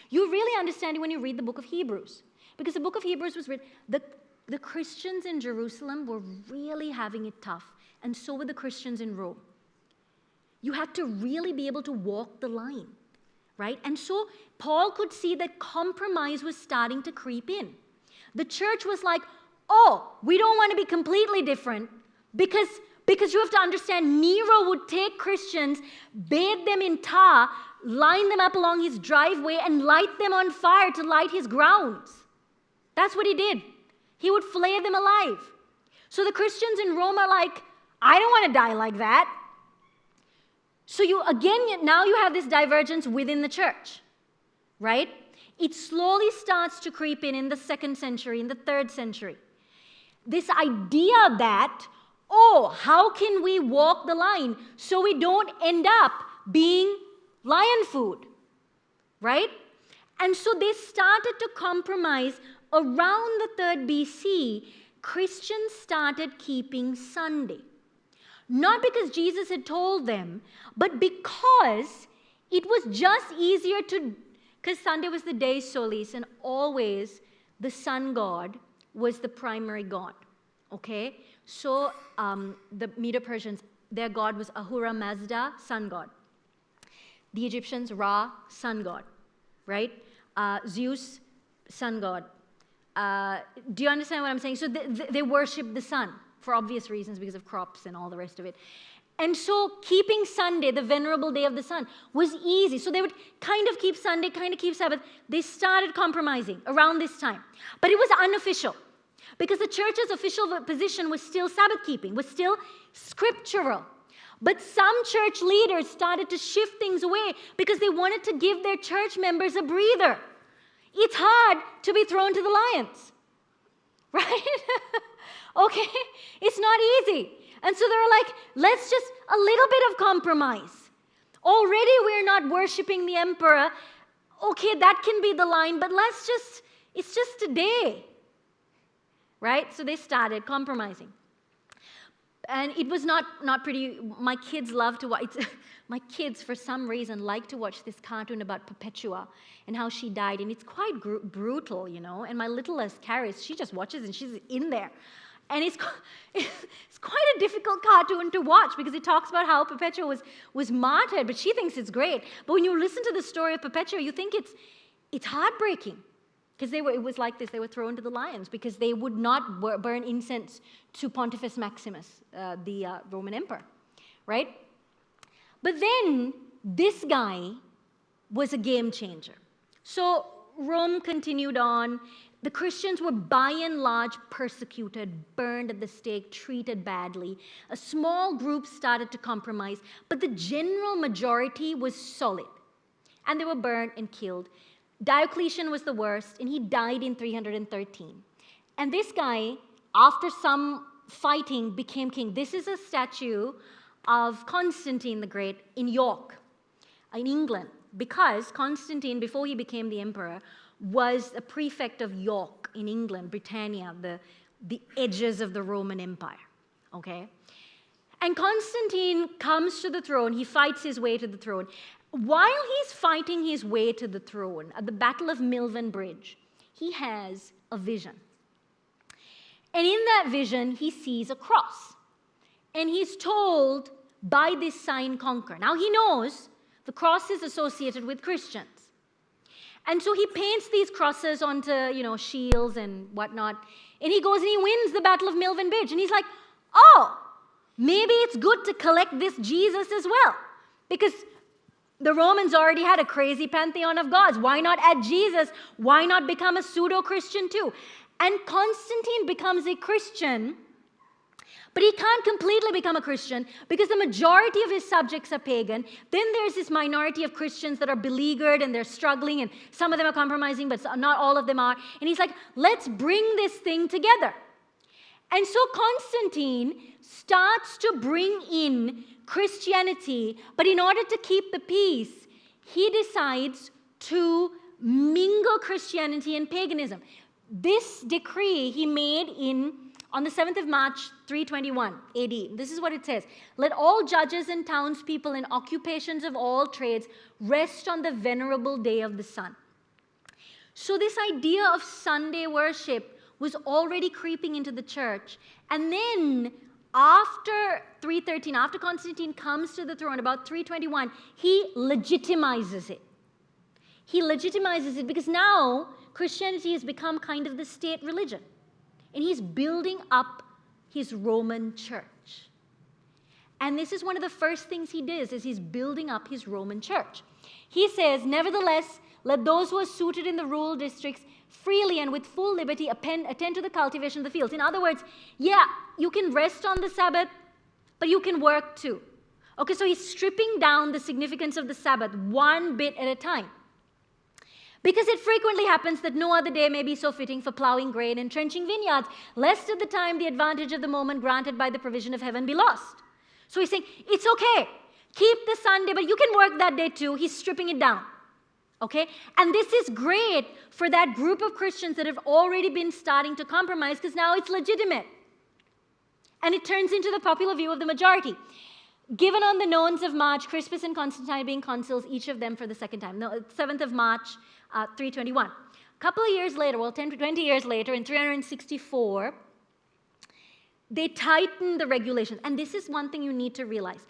[SPEAKER 1] You really understand it when you read the book of Hebrews. Because the book of Hebrews was written, the Christians in Jerusalem were really having it tough. And so were the Christians in Rome. You had to really be able to walk the line, right? And so Paul could see that compromise was starting to creep in. The church was like, oh, we don't want to be completely different, because you have to understand, Nero would take Christians, bathe them in tar, line them up along his driveway, and light them on fire to light his grounds. That's what he did. He would flay them alive. So the Christians in Rome are like, I don't want to die like that. So now you have this divergence within the church, right? It slowly starts to creep in the 2nd century, in the 3rd century. This idea that, oh, how can we walk the line so we don't end up being lion food, right? And so they started to compromise. Around the 3rd BC, Christians started keeping Sunday. Not because Jesus had told them, but because it was just easier because Sunday was the day solis, and always the sun god was the primary god, okay? So the Medo-Persians, their god was Ahura Mazda, sun god. The Egyptians, Ra, sun god, right? Zeus, sun god. Do you understand what I'm saying? So they worship the sun for obvious reasons because of crops and all the rest of it. And so keeping Sunday, the venerable day of the sun, was easy. So they would kind of keep Sunday, kind of keep Sabbath. They started compromising around this time. But it was unofficial because the church's official position was still Sabbath keeping, was still scriptural. But some church leaders started to shift things away because they wanted to give their church members a breather. It's hard to be thrown to the lions, right? Okay? It's not easy. And so they're like, let's just a little bit of compromise. Already we're not worshiping the emperor. Okay, that can be the line, but it's just today. Right? So they started compromising. And it was not pretty. My kids love to watch. My kids, for some reason, like to watch this cartoon about Perpetua and how she died. And it's quite brutal, you know. And my littlest, Caris, she just watches and she's in there. And it's quite a difficult cartoon to watch because it talks about how Perpetua was martyred, but she thinks it's great. But when you listen to the story of Perpetua, you think it's heartbreaking. Because it was like this, they were thrown to the lions because they would not burn incense to Pontifex Maximus, the Roman emperor, right? But then this guy was a game changer. So Rome continued on. The Christians were by and large persecuted, burned at the stake, treated badly. A small group started to compromise, but the general majority was solid. And they were burned and killed. Diocletian was the worst, and he died in 313. And this guy, after some fighting, became king. This is a statue of Constantine the Great in York, in England, because Constantine, before he became the emperor, was a prefect of York in England, Britannia, the edges of the Roman Empire, okay? And Constantine comes to the throne, he fights his way to the throne. While he's fighting his way to the throne at the Battle of Milvan Bridge, he has a vision. And in that vision, he sees a cross. And he's told, by this sign conquer. Now he knows the cross is associated with Christians. And so he paints these crosses onto, shields and whatnot. And he goes and he wins the Battle of Milvan Bridge. And he's like, oh, maybe it's good to collect this Jesus as well. Because the Romans already had a crazy pantheon of gods. Why not add Jesus? Why not become a pseudo-Christian too? And Constantine becomes a Christian, but he can't completely become a Christian because the majority of his subjects are pagan. Then there's this minority of Christians that are beleaguered and they're struggling, and some of them are compromising, but not all of them are. And he's like, let's bring this thing together. And so Constantine starts to bring in Christianity, but in order to keep the peace, he decides to mingle Christianity and paganism. This decree he made on the 7th of March, 321 AD. This is what it says. Let all judges and townspeople in occupations of all trades rest on the venerable day of the sun. So this idea of Sunday worship was already creeping into the church. And then after 313, after Constantine comes to the throne, about 321, he legitimizes it. He legitimizes it because now Christianity has become kind of the state religion. And he's building up his Roman church. And this is one of the first things he does, is he's building up his Roman church. He says, nevertheless, let those who are suited in the rural districts freely and with full liberty attend to the cultivation of the fields. In other words, yeah, you can rest on the Sabbath, but you can work too. Okay, so he's stripping down the significance of the Sabbath one bit at a time. Because it frequently happens that no other day may be so fitting for plowing grain and trenching vineyards, lest at the time the advantage of the moment granted by the provision of heaven be lost. So he's saying, it's okay, keep the Sunday, but you can work that day too. He's stripping it down. Okay? And this is great for that group of Christians that have already been starting to compromise because now it's legitimate. And it turns into the popular view of the majority. Given on the nones of March, Crispus and Constantine being consuls, each of them for the second time. No, 7th of March, 321. A couple of years later, 10 to 20 years later, in 364, they tightened the regulations. And this is one thing you need to realize.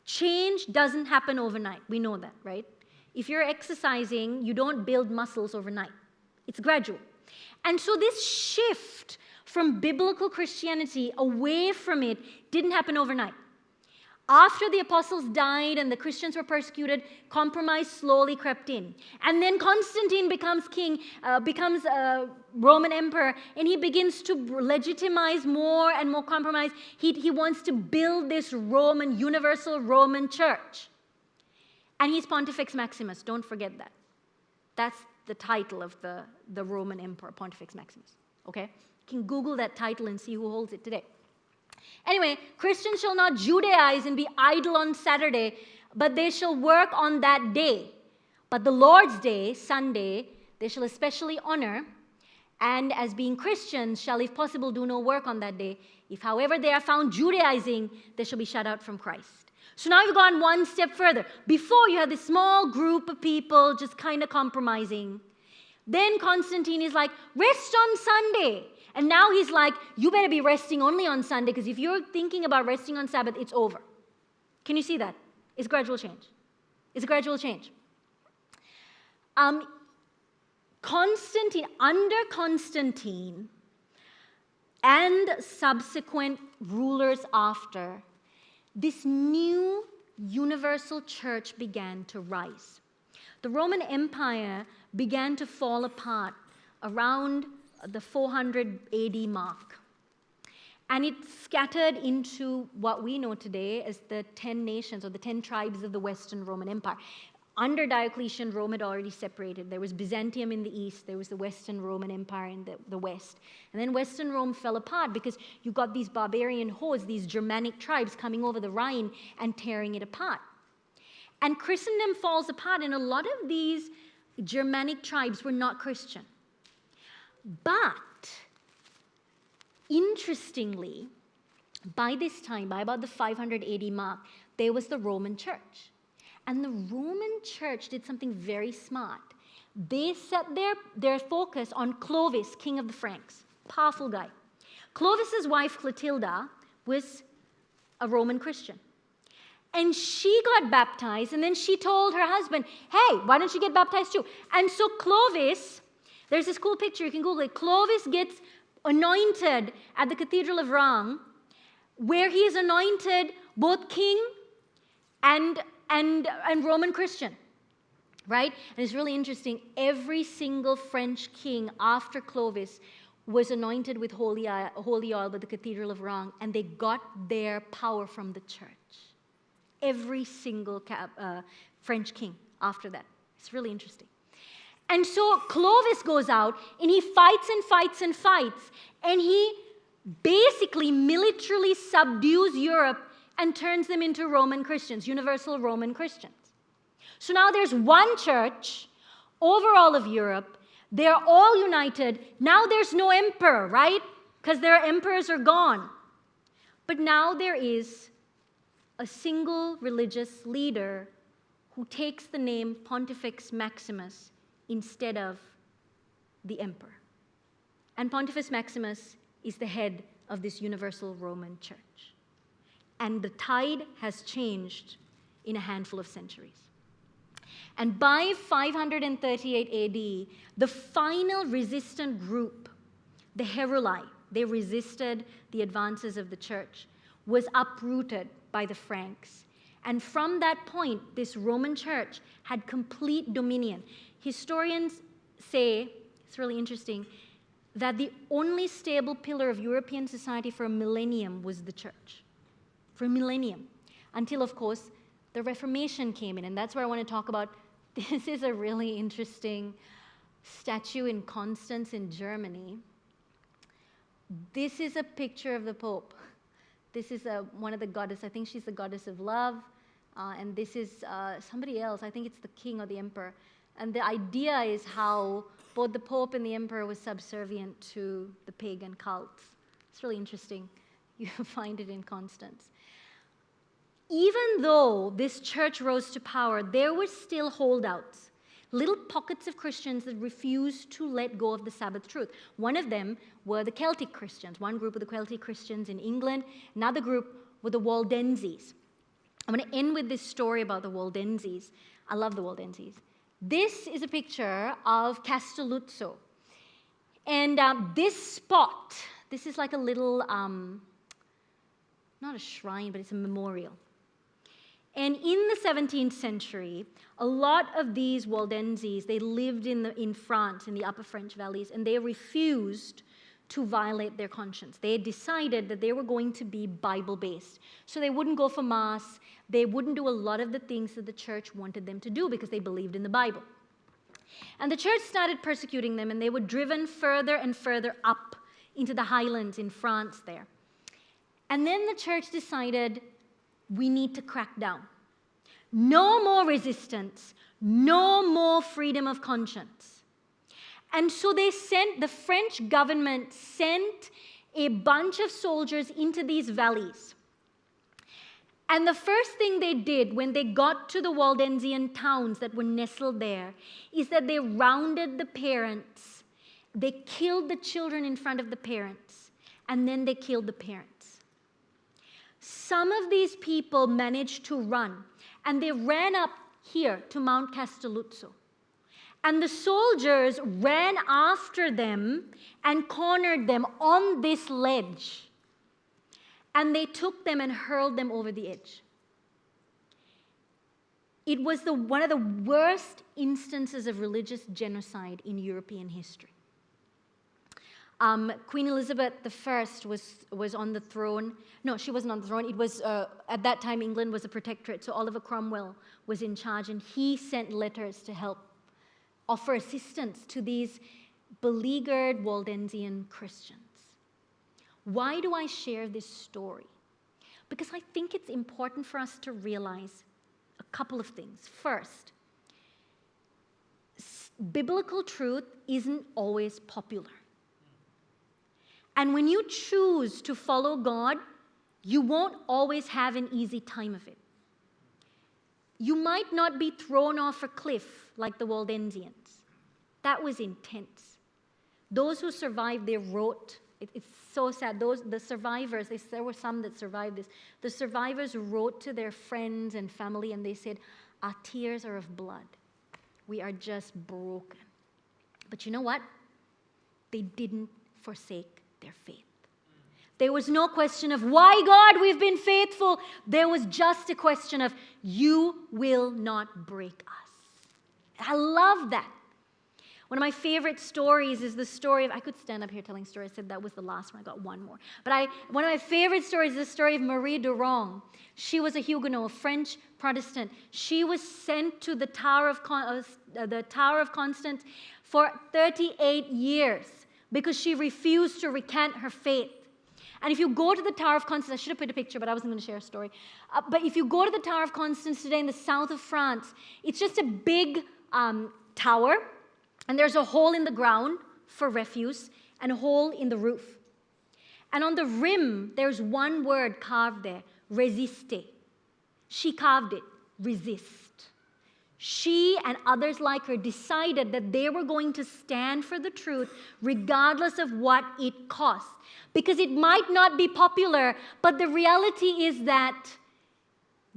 [SPEAKER 1] Change doesn't happen overnight. We know that, right? If you're exercising, you don't build muscles overnight. It's gradual. And so this shift from biblical Christianity away from it didn't happen overnight. After the apostles died and the Christians were persecuted, compromise slowly crept in. And then Constantine becomes king, becomes a Roman emperor, and he begins to legitimize more and more compromise. He wants to build this universal Roman church. And he's Pontifex Maximus, don't forget that. That's the title of the Roman emperor, Pontifex Maximus, okay? You can Google that title and see who holds it today. Anyway, Christians shall not Judaize and be idle on Saturday, but they shall work on that day. But the Lord's day, Sunday, they shall especially honor, and as being Christians shall, if possible, do no work on that day. If, however, they are found Judaizing, they shall be shut out from Christ. So now you've gone one step further. Before, you had this small group of people just kind of compromising. Then Constantine is like, rest on Sunday. And now he's like, you better be resting only on Sunday, because if you're thinking about resting on Sabbath, it's over. Can you see that? It's gradual change. It's a gradual change. Under Constantine, and subsequent rulers after, this new universal church began to rise. The Roman Empire began to fall apart around the 400 AD mark. And it scattered into what we know today as the 10 nations, or the 10 tribes of the Western Roman Empire. Under Diocletian, Rome had already separated. There was Byzantium in the east, there was the Western Roman Empire in the west. And then Western Rome fell apart because you got these barbarian hordes, these Germanic tribes coming over the Rhine and tearing it apart. And Christendom falls apart, and a lot of these Germanic tribes were not Christian. But, interestingly, by this time, by about the 500 AD mark, there was the Roman Church. And the Roman Church did something very smart. They set their focus on Clovis, king of the Franks. Powerful guy. Clovis's wife, Clotilda, was a Roman Christian. And she got baptized, and then she told her husband, hey, why don't you get baptized too? And so Clovis, there's this cool picture, you can Google it. Clovis gets anointed at the Cathedral of Rheims, where he is anointed both king and Roman Christian, right? And it's really interesting. Every single French king after Clovis was anointed with holy oil by the Cathedral of Rheims, and they got their power from the church. Every single French king after that. It's really interesting. And so Clovis goes out, and he fights and fights and fights, and he basically militarily subdues Europe and turns them into Roman Christians, universal Roman Christians. So now there's one church over all of Europe. They're all united. Now there's no emperor, right? Because their emperors are gone. But now there is a single religious leader who takes the name Pontifex Maximus instead of the emperor. And Pontifex Maximus is the head of this universal Roman church. And the tide has changed in a handful of centuries. And by 538 AD, the final resistant group, the Heruli, they resisted the advances of the church, was uprooted by the Franks. And from that point, this Roman church had complete dominion. Historians say, it's really interesting, that the only stable pillar of European society for a millennium was the church. For a millennium. Until, of course, the Reformation came in. And that's where I want to talk about. This is a really interesting statue in Constance in Germany. This is a picture of the Pope. This is one of the goddesses. I think she's the goddess of love. And this is somebody else. I think it's the king or the emperor. And the idea is how both the Pope and the emperor was subservient to the pagan cults. It's really interesting. You find it in Constance. Even though this church rose to power, there were still holdouts, little pockets of Christians that refused to let go of the Sabbath truth. One of them were the Celtic Christians. One group of the Celtic Christians in England. Another group were the Waldenses. I'm going to end with this story about the Waldenses. I love the Waldenses. This is a picture of Castelluzzo. And this spot, this is like a little, not a shrine, but it's a memorial. And in the 17th century, a lot of these Waldenses, they lived in France, in the upper French valleys, and they refused to violate their conscience. They had decided that they were going to be Bible-based. So they wouldn't go for Mass. They wouldn't do a lot of the things that the church wanted them to do because they believed in the Bible. And the church started persecuting them, and they were driven further and further up into the highlands in France there. And then the church decided, we need to crack down. No more resistance, no more freedom of conscience. And so the French government sent a bunch of soldiers into these valleys. And the first thing they did when they got to the Waldensian towns that were nestled there is that they rounded the parents, they killed the children in front of the parents, and then they killed the parents. Some of these people managed to run, and they ran up here to Mount Castelluzzo. And the soldiers ran after them and cornered them on this ledge. And they took them and hurled them over the edge. It was one of the worst instances of religious genocide in European history. Queen Elizabeth I was on the throne. No, she wasn't on the throne. It was, at that time, England was a protectorate, so Oliver Cromwell was in charge, and he sent letters to help offer assistance to these beleaguered Waldensian Christians. Why do I share this story? Because I think it's important for us to realize a couple of things. First, biblical truth isn't always popular. And when you choose to follow God, you won't always have an easy time of it. You might not be thrown off a cliff like the Waldensians. That was intense. Those who survived, they wrote, it's so sad, the survivors, there were some that survived this, the survivors wrote to their friends and family and they said, our tears are of blood. We are just broken. But you know what? They didn't forsake their faith. There was no question of, why God, we've been faithful. There was just a question of, you will not break us. I love that. One of my favorite stories is the story of, I could stand up here telling stories. I said that was the last one. I got one more. But one of my favorite stories is the story of Marie Durand. She was a Huguenot, a French Protestant. She was sent to the Tower of Constantine for 38 years because she refused to recant her faith. And if you go to the Tower of Constance, I should have put a picture, but I wasn't going to share a story. But if you go to the Tower of Constance today in the south of France, it's just a big tower, and there's a hole in the ground for refuse and a hole in the roof. And on the rim, there's one word carved there, resiste. She carved it, resist. She and others like her decided that they were going to stand for the truth regardless of what it cost. Because it might not be popular, but the reality is that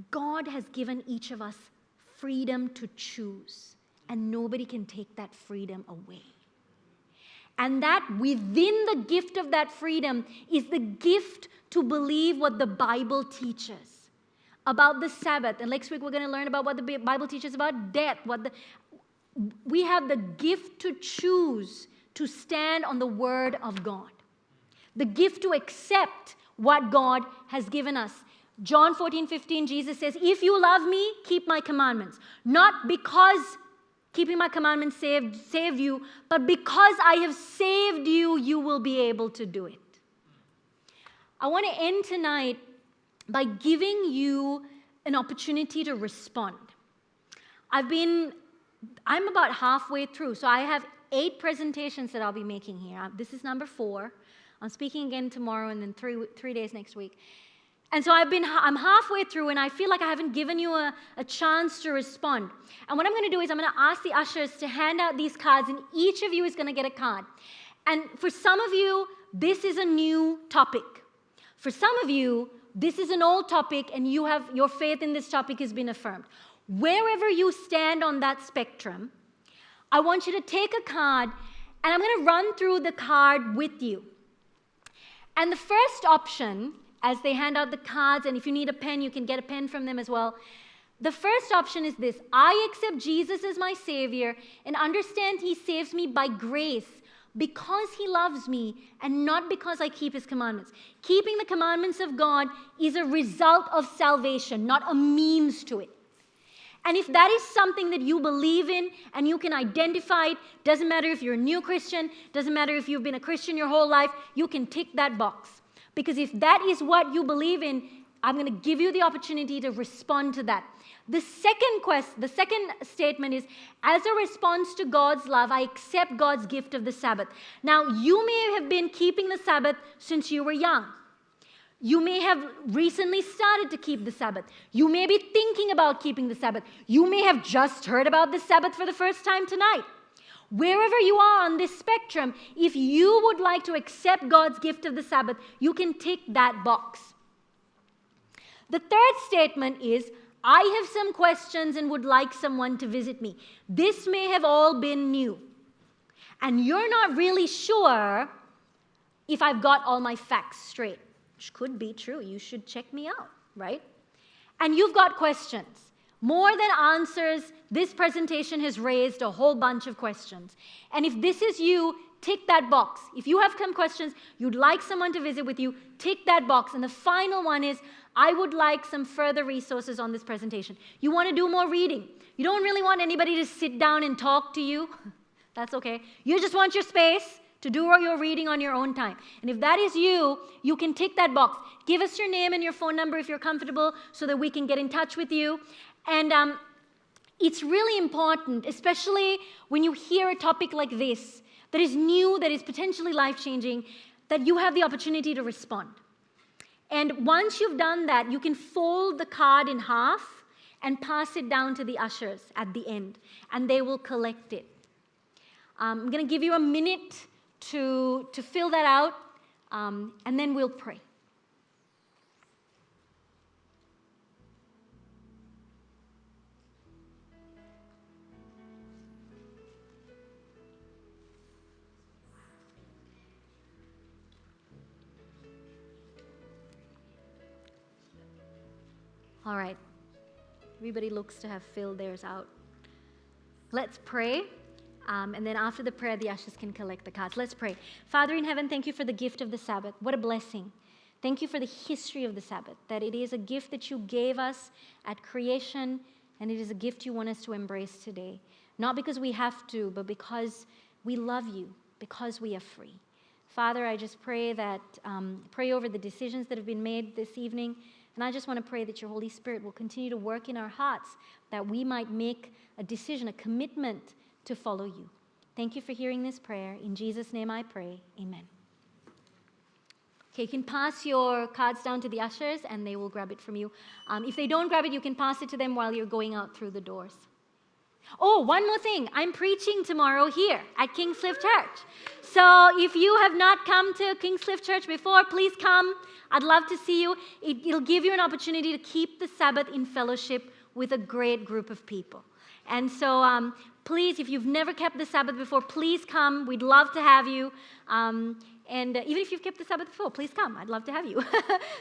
[SPEAKER 1] God has given each of us freedom to choose, and nobody can take that freedom away. And that within the gift of that freedom is the gift to believe what the Bible teaches about the Sabbath. And next week we're going to learn about what the Bible teaches about death. We have the gift to choose to stand on the Word of God. The gift to accept what God has given us. John 14:15, Jesus says, if you love me, keep my commandments. Not because keeping my commandments save you, but because I have saved you, you will be able to do it. I want to end tonight by giving you an opportunity to respond. I'm about halfway through, so I have 8 presentations that I'll be making here. This is number 4. I'm speaking again tomorrow and then 3 days next week. And so I'm halfway through and I feel like I haven't given you a chance to respond. And what I'm going to do is I'm going to ask the ushers to hand out these cards, and each of you is going to get a card. And for some of you, this is a new topic. For some of you, this is an old topic and your faith in this topic has been affirmed. Wherever you stand on that spectrum, I want you to take a card, and I'm going to run through the card with you. And the first option, as they hand out the cards, and if you need a pen, you can get a pen from them as well. The first option is this: I accept Jesus as my Savior and understand He saves me by grace because He loves me and not because I keep His commandments. Keeping the commandments of God is a result of salvation, not a means to it. And if that is something that you believe in and you can identify it, doesn't matter if you're a new Christian, doesn't matter if you've been a Christian your whole life, you can tick that box. Because if that is what you believe in, I'm going to give you the opportunity to respond to that. The second statement is, as a response to God's love, I accept God's gift of the Sabbath. Now, you may have been keeping the Sabbath since you were young. You may have recently started to keep the Sabbath. You may be thinking about keeping the Sabbath. You may have just heard about the Sabbath for the first time tonight. Wherever you are on this spectrum, if you would like to accept God's gift of the Sabbath, you can tick that box. The third statement is, I have some questions and would like someone to visit me. This may have all been new. And you're not really sure if I've got all my facts straight. Which could be true. You should check me out, right? And you've got questions. More than answers, this presentation has raised a whole bunch of questions. And if this is you, tick that box. If you have some questions, you'd like someone to visit with you, tick that box. And the final one is, I would like some further resources on this presentation. You want to do more reading. You don't really want anybody to sit down and talk to you. That's okay. You just want your space to do all your reading on your own time. And if that is you, you can tick that box. Give us your name and your phone number if you're comfortable so that we can get in touch with you. And it's really important, especially when you hear a topic like this, that is new, that is potentially life-changing, that you have the opportunity to respond. And once you've done that, you can fold the card in half and pass it down to the ushers at the end, and they will collect it. I'm going to give you a minute to fill that out, and then we'll pray. All right. Everybody looks to have filled theirs out. Let's pray. And then after the prayer, the ushers can collect the cards. Let's pray. Father in heaven, thank you for the gift of the Sabbath. What a blessing. Thank you for the history of the Sabbath, that it is a gift that you gave us at creation, and it is a gift you want us to embrace today. Not because we have to, but because we love you, because we are free. Father, I just pray that, pray over the decisions that have been made this evening, and I just want to pray that your Holy Spirit will continue to work in our hearts, that we might make a decision, a commitment to follow you. Thank you for hearing this prayer. In Jesus' name I pray. Amen. Okay, you can pass your cards down to the ushers and they will grab it from you. If they don't grab it, you can pass it to them while you're going out through the doors. Oh, one more thing. I'm preaching tomorrow here at Kingscliff Church. So if you have not come to Kingscliff Church before, please come. I'd love to see you. It'll give you an opportunity to keep the Sabbath in fellowship with a great group of people. And so please, if you've never kept the Sabbath before, please come. We'd love to have you. And even if you've kept the Sabbath before, please come. I'd love to have you.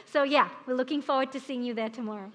[SPEAKER 1] So yeah, we're looking forward to seeing you there tomorrow.